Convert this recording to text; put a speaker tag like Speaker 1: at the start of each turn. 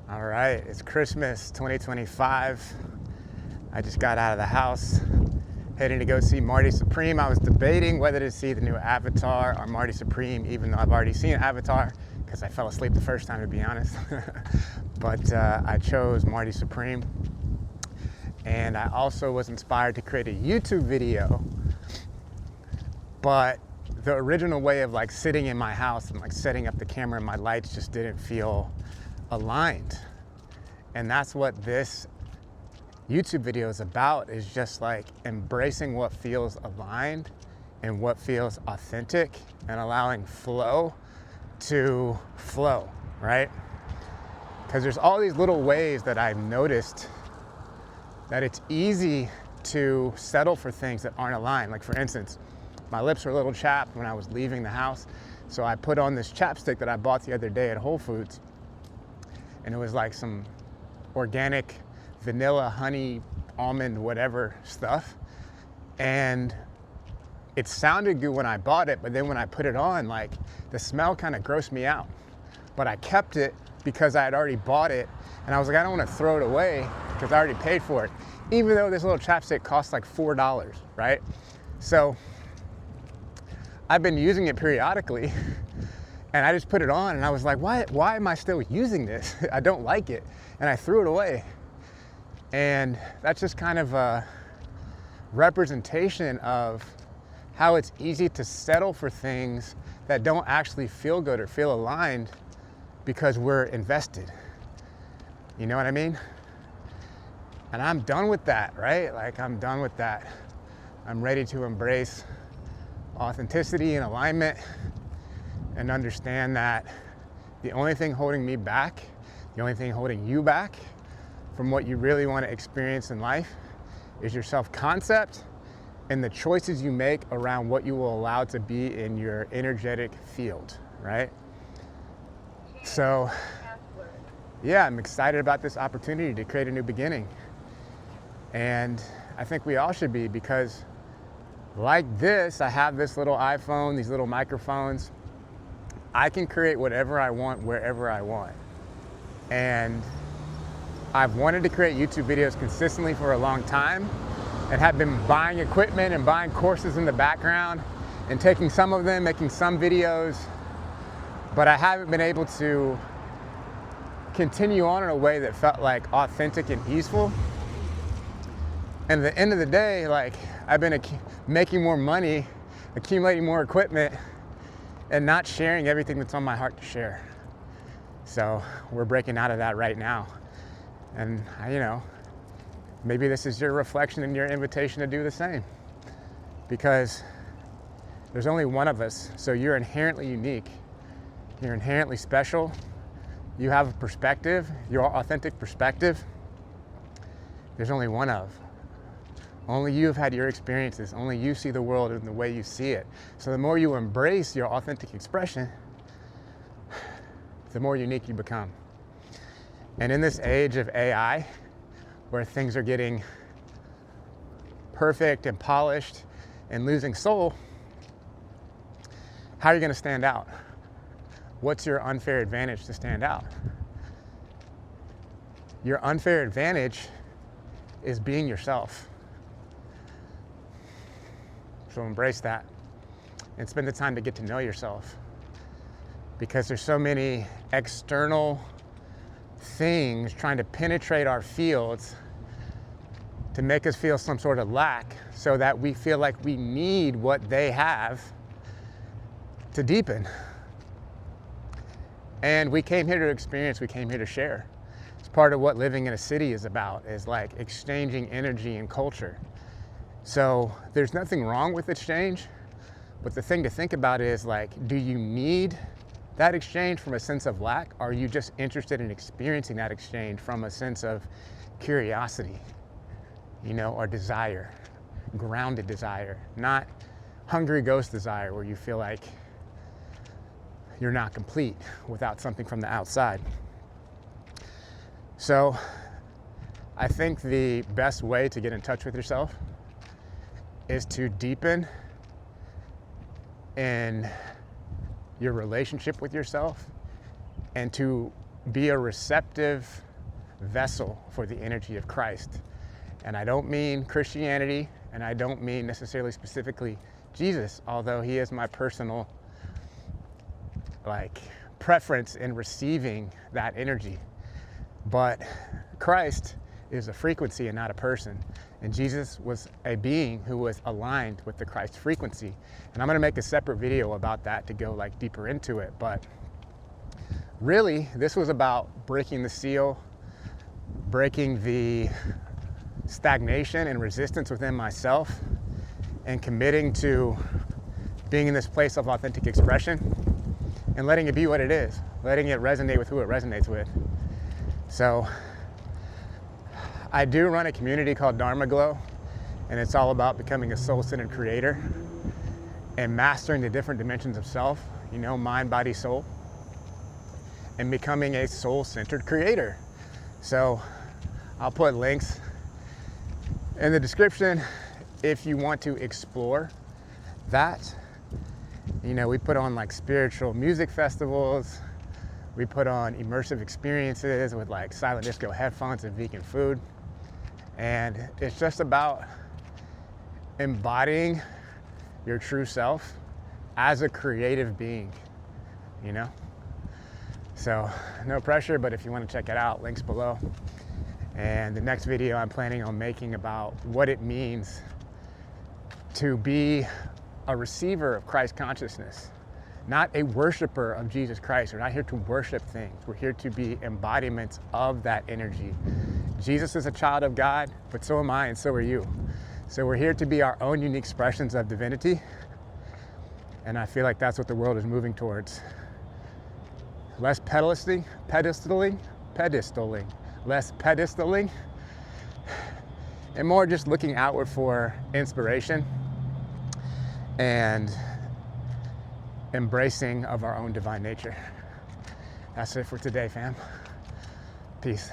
Speaker 1: All right, it's Christmas 2025. I just got out of the house, heading to go see Marty Supreme. I was debating whether to see the new Avatar or Marty Supreme, even though I've already seen Avatar, because I fell asleep the first time, to be honest. But I chose Marty Supreme. And I also was inspired to create a YouTube video, but the original way of like sitting in my house and like setting up the camera and my lights just didn't feel aligned. And that's what this YouTube video is about, is just like embracing what feels aligned and what feels authentic and allowing flow to flow, right? Because there's all these little ways that I've noticed that it's easy to settle for things that aren't aligned. Like for instance, my lips were a little chapped when I was leaving the house. So I put on this chapstick that I bought the other day at Whole Foods. And it was like some organic vanilla, honey, almond, whatever stuff. And it sounded good when I bought it, but then when I put it on, like the smell kind of grossed me out. But I kept it because I had already bought it. And I was like, I don't want to throw it away because I already paid for it. Even though this little chapstick costs like $4, right? So I've been using it periodically. And I just put it on and I was like, why am I still using this? I don't like it. And I threw it away. And that's just kind of a representation of how it's easy to settle for things that don't actually feel good or feel aligned because we're invested. You know what I mean? And I'm done with that, right? Like I'm done with that. I'm ready to embrace authenticity and alignment and understand that the only thing holding me back, the only thing holding you back from what you really want to experience in life is your self-concept and the choices you make around what you will allow to be in your energetic field, right? So, yeah, I'm excited about this opportunity to create a new beginning. And I think we all should be, because like this, I have this little iPhone, these little microphones. I can create whatever I want, wherever I want. And I've wanted to create YouTube videos consistently for a long time and have been buying equipment and buying courses in the background and taking some of them, making some videos, but I haven't been able to continue on in a way that felt like authentic and easeful. And at the end of the day, like I've been making more money, accumulating more equipment, and not sharing everything that's on my heart to share. So we're breaking out of that right now. And maybe this is your reflection and your invitation to do the same, because there's only one of us. So you're inherently unique. You're inherently special. You have a perspective, your authentic perspective. There's only one of. Only you have had your experiences. Only you see the world in the way you see it. So the more you embrace your authentic expression, the more unique you become. And in this age of AI, where things are getting perfect and polished and losing soul, how are you going to stand out? What's your unfair advantage to stand out? Your unfair advantage is being yourself. So embrace that and spend the time to get to know yourself, because there's so many external things trying to penetrate our fields to make us feel some sort of lack, so that we feel like we need what they have to deepen. And we came here to experience, we came here to share. It's part of what living in a city is about, is like exchanging energy and culture. So there's nothing wrong with exchange, but the thing to think about is like, do you need that exchange from a sense of lack? Or are you just interested in experiencing that exchange from a sense of curiosity, or desire, grounded desire, not hungry ghost desire where you feel like you're not complete without something from the outside. So I think the best way to get in touch with yourself is to deepen in your relationship with yourself and to be a receptive vessel for the energy of Christ. And I don't mean Christianity, and I don't mean necessarily specifically Jesus, although he is my personal preference in receiving that energy. But Christ is a frequency and not a person. And Jesus was a being who was aligned with the Christ frequency. And I'm going to make a separate video about that to go deeper into it. But really, this was about breaking the seal, breaking the stagnation and resistance within myself, and committing to being in this place of authentic expression and letting it be what it is, letting it resonate with who it resonates with. So I do run a community called Dharma Glow, and it's all about becoming a soul-centered creator and mastering the different dimensions of self, mind, body, soul, and becoming a soul-centered creator. So I'll put links in the description if you want to explore that. We put on spiritual music festivals. We put on immersive experiences with silent disco headphones and vegan food. And it's just about embodying your true self as a creative being, So no pressure, but if you want to check it out, links below. And the next video I'm planning on making about what it means to be a receiver of Christ consciousness, not a worshiper of Jesus Christ. We're not here to worship things. We're here to be embodiments of that energy. Jesus is a child of God, but so am I, and so are you. So we're here to be our own unique expressions of divinity. And I feel like that's what the world is moving towards. Less pedestaling, less pedestaling, and more just looking outward for inspiration and embracing of our own divine nature. That's it for today, fam. Peace.